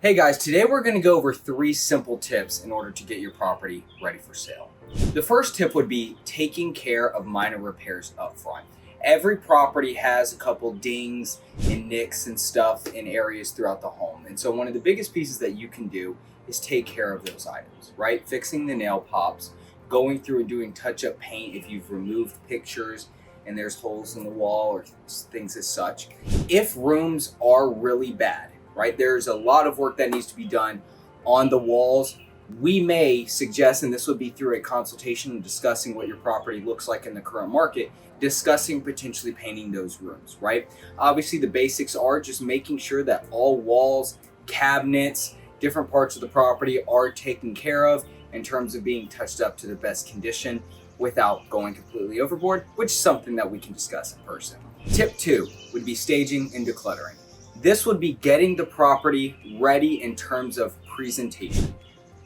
Hey guys, today we're going to go over 3 simple tips in order to get your property ready for sale. The first tip would be taking care of minor repairs up front. Every property has a couple dings and nicks and stuff in areas throughout the home. And so one of the biggest pieces that you can do is take care of those items, right? Fixing the nail pops, going through and doing touch-up paint if you've removed pictures and there's holes in the wall or things as such. If rooms are really bad, right? There's a lot of work that needs to be done on the walls. We may suggest, and this would be through a consultation and discussing what your property looks like in the current market, discussing potentially painting those rooms, right? Obviously, the basics are just making sure that all walls, cabinets, different parts of the property are taken care of in terms of being touched up to the best condition without going completely overboard, which is something that we can discuss in person. Tip 2 would be staging and decluttering. This would be getting the property ready in terms of presentation,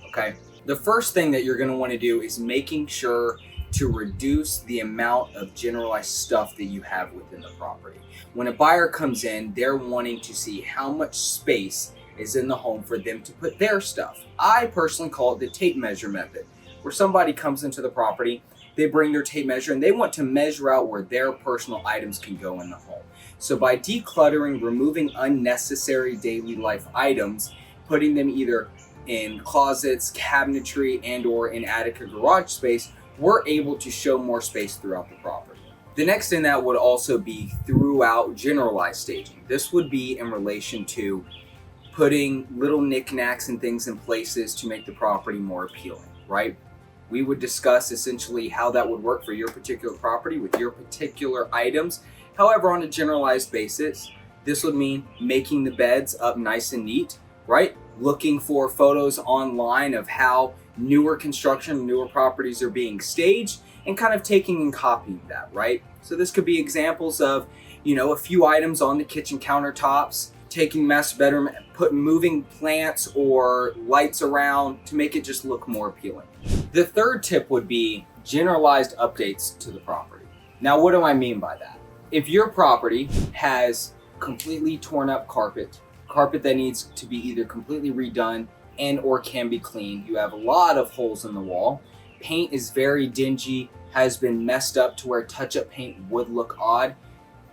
okay? The first thing that you're gonna wanna do is making sure to reduce the amount of generalized stuff that you have within the property. When a buyer comes in, they're wanting to see how much space is in the home for them to put their stuff. I personally call it the tape measure method, where somebody comes into the property, they bring their tape measure and they want to measure out where their personal items can go in the home. So by decluttering, removing unnecessary daily life items, putting them either in closets, cabinetry, and or in attic or garage space, we're able to show more space throughout the property. The next thing that would also be throughout generalized staging. This would be in relation to putting little knickknacks and things in places to make the property more appealing, right? We would discuss essentially how that would work for your particular property with your particular items. However, on a generalized basis, this would mean making the beds up nice and neat, right? Looking for photos online of how newer construction, newer properties are being staged and kind of taking and copying that, right? So this could be examples of, a few items on the kitchen countertops, taking master bedroom, moving plants or lights around to make it just look more appealing. The third tip would be generalized updates to the property. Now, what do I mean by that? If your property has completely torn up carpet that needs to be either completely redone and or can be cleaned, you have a lot of holes in the wall, paint is very dingy, has been messed up to where touch-up paint would look odd,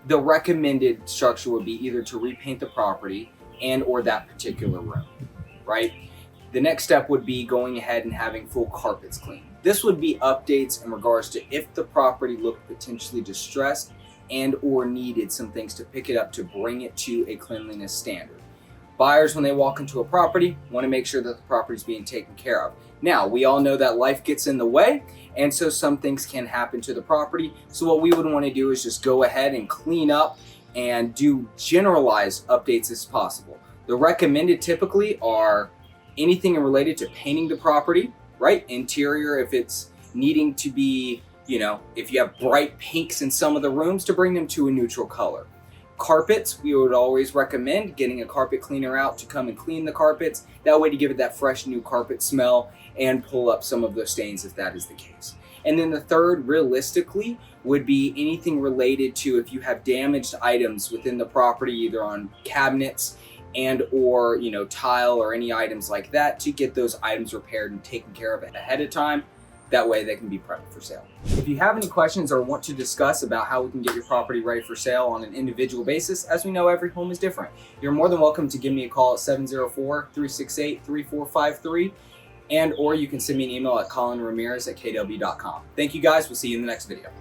the recommended structure would be either to repaint the property and or that particular room, right? The next step would be going ahead and having full carpets cleaned. This would be updates in regards to if the property looked potentially distressed and or needed some things to pick it up to bring it to a cleanliness standard. Buyers, when they walk into a property, want to make sure that the property is being taken care of. Now, we all know that life gets in the way, and so some things can happen to the property. So what we would want to do is just go ahead and clean up and do generalized updates as possible. The recommended typically are anything related to painting the property, right? Interior, if it's needing to be, if you have bright pinks in some of the rooms, to bring them to a neutral color. Carpets, we would always recommend getting a carpet cleaner out to come and clean the carpets. That way to give it that fresh new carpet smell and pull up some of those stains if that is the case. And then the third, realistically, would be anything related to if you have damaged items within the property, either on cabinets and or, tile or any items like that, to get those items repaired and taken care of ahead of time. That way they can be prepped for sale. If you have any questions or want to discuss about how we can get your property ready for sale on an individual basis, as we know, every home is different, you're more than welcome to give me a call at 704-368-3453, and or you can send me an email at collinramirez@kw.com. Thank you guys. We'll see you in the next video.